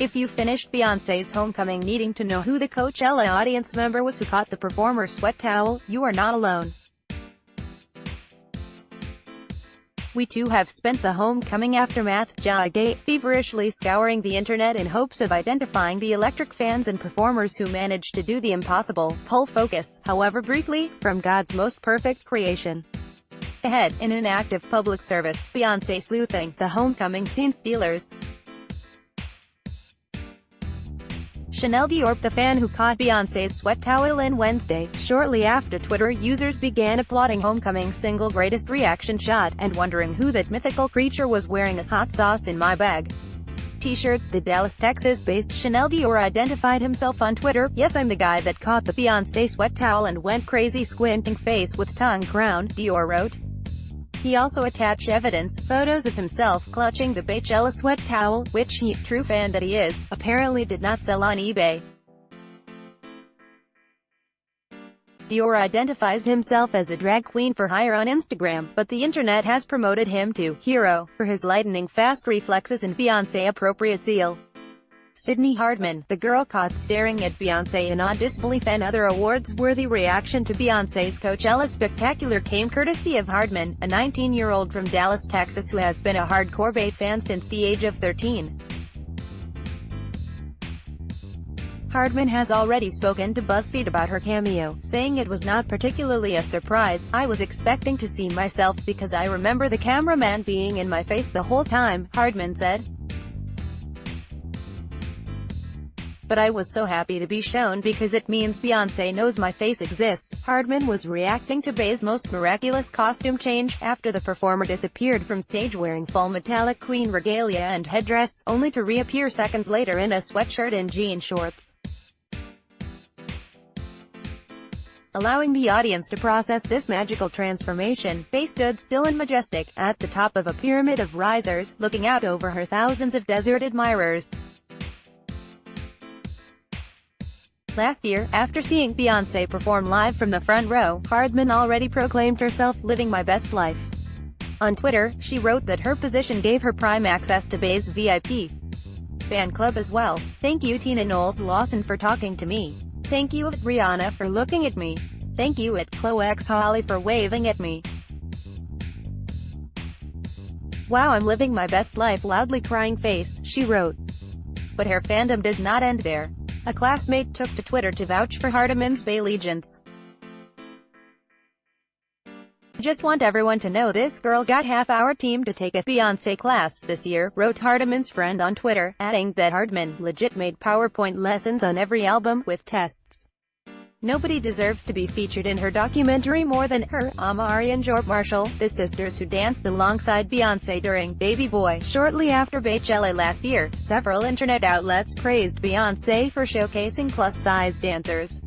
If you finished Beyoncé's homecoming needing to know who the Coachella audience member was who caught the performer's sweat towel, you are not alone. We too have spent the homecoming aftermath, agape, feverishly scouring the internet in hopes of identifying the electric fans and performers who managed to do the impossible, pull focus, however briefly, from God's most perfect creation. Ahead, in an act of public service, Beyoncé sleuthing the homecoming scene stealers. Chanelle Diorr, the fan who caught Beyoncé's sweat towel in Wednesday, shortly after Twitter users began applauding homecoming's single greatest reaction shot, and wondering who that mythical creature was wearing a hot sauce in my bag t-shirt. The Dallas, Texas-based Chanelle Diorr identified himself on Twitter. "Yes, I'm the guy that caught the Beyoncé sweat towel and went crazy squinting face with tongue crown," Diorr wrote. He also attached evidence, photos of himself clutching the Coachella sweat towel, which he, true fan that he is, apparently did not sell on eBay. Diorr identifies himself as a drag queen for hire on Instagram, but the internet has promoted him to hero for his lightning-fast reflexes and Beyoncé-appropriate zeal. Sydney Hardman, the girl caught staring at Beyoncé in odd disbelief and other awards-worthy reaction to Beyoncé's Coachella spectacular came courtesy of Hardman, a 19-year-old from Dallas, Texas who has been a hardcore Bey fan since the age of 13. Hardman has already spoken to BuzzFeed about her cameo, saying it was not particularly a surprise. "I was expecting to see myself because I remember the cameraman being in my face the whole time," Hardman said. "But I was so happy to be shown because it means Beyoncé knows my face exists." Hardman was reacting to Bey's most miraculous costume change, after the performer disappeared from stage wearing full metallic queen regalia and headdress, only to reappear seconds later in a sweatshirt and jean shorts. Allowing the audience to process this magical transformation, Bey stood still and majestic, at the top of a pyramid of risers, looking out over her thousands of desert admirers. Last year, after seeing Beyoncé perform live from the front row, Hardman already proclaimed herself living my best life. On Twitter, she wrote that her position gave her prime access to Bey's VIP fan club as well. "Thank you Tina Knowles Lawson for talking to me. Thank you Rihanna for looking at me. Thank you Chloe X Holly for waving at me. Wow, I'm living my best life," loudly crying face, she wrote. But her fandom does not end there. A classmate took to Twitter to vouch for Hardman's Bey allegiance. "Just want everyone to know this girl got half our team to take a Beyoncé class this year," wrote Hardman's friend on Twitter, adding that Hardman legit made PowerPoint lessons on every album, with tests. Nobody deserves to be featured in her documentary more than her, Amari and Jordan Marshall, the sisters who danced alongside Beyoncé during Baby Boy shortly after Coachella last year. Several internet outlets praised Beyoncé for showcasing plus-size dancers.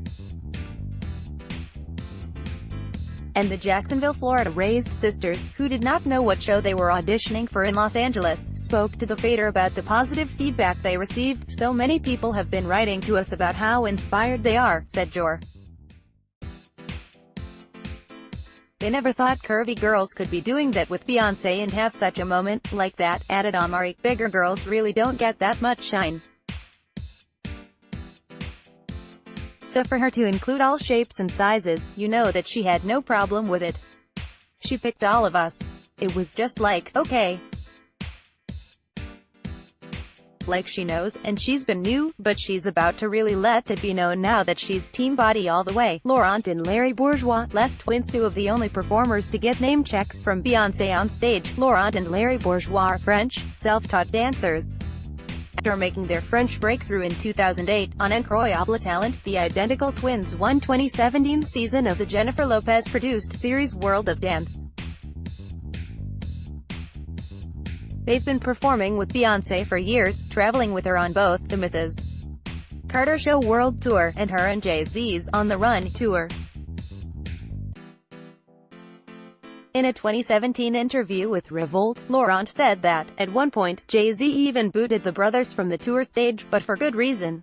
And the Jacksonville, Florida-raised sisters, who did not know what show they were auditioning for in Los Angeles, spoke to the Fader about the positive feedback they received. "So many people have been writing to us about how inspired they are," said Diorr. "They never thought curvy girls could be doing that with Beyoncé and have such a moment like that," added Amari. "Bigger girls really don't get that much shine. So for her to include all shapes and sizes, you know that she had no problem with it. She picked all of us. It was just like, okay. Like she knows, and she's been new, but she's about to really let it be known now that she's team body all the way." Laurent and Larry Bourgeois, Les twins, two of the only performers to get name checks from Beyoncé on stage. Laurent and Larry Bourgeois are French, self-taught dancers. After making their French breakthrough in 2008, on Incroyable Talent, the identical twins won 2017 season of the Jennifer Lopez-produced series World of Dance. They've been performing with Beyoncé for years, traveling with her on both the Mrs. Carter Show World Tour, and her and Jay-Z's On the Run Tour. In a 2017 interview with Revolt, Laurent said that, at one point, Jay-Z even booted the brothers from the tour stage, but for good reason.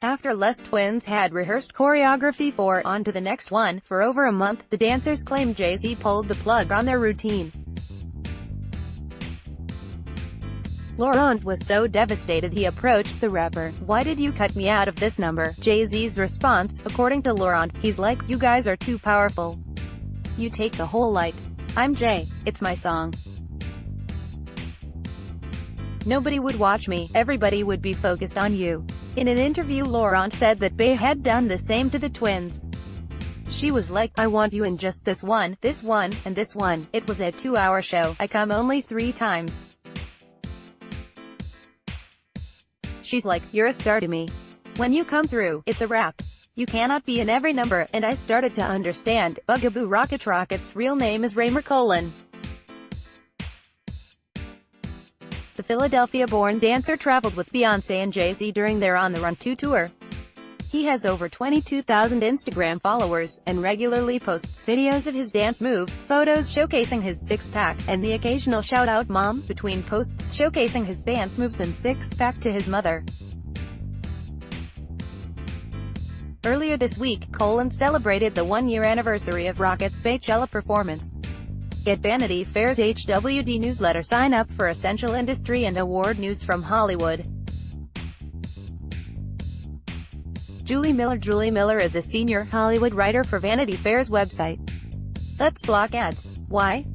After Les twins had rehearsed choreography for On to the Next One for over a month, the dancers claimed Jay-Z pulled the plug on their routine. Laurent was so devastated he approached the rapper. "Why did you cut me out of this number?" Jay-Z's response, according to Laurent, he's like, "You guys are too powerful. You take the whole light. I'm Jay. It's my song. Nobody would watch me. Everybody would be focused on you." In an interview, Laurent said that Bey had done the same to the twins. She was like, "I want you in just this one, and this one. It was a 2-hour show. I come only 3 times." She's like, "You're a star to me. When you come through, it's a wrap. You cannot be in every number," and I started to understand. Bugaboo Rocket's real name is Raymer Colin. The Philadelphia-born dancer traveled with Beyoncé and Jay-Z during their On the Run 2 tour. He has over 22,000 Instagram followers, and regularly posts videos of his dance moves, photos showcasing his six-pack, and the occasional shout-out "Mom" between posts showcasing his dance moves and six-pack to his mother. Earlier this week, Colin celebrated the 1-year anniversary of Rocket's Coachella performance. Get Vanity Fair's HWD newsletter. Sign up for essential industry and award news from Hollywood. Julie Miller is a senior Hollywood writer for Vanity Fair's website. Let's block ads. Why?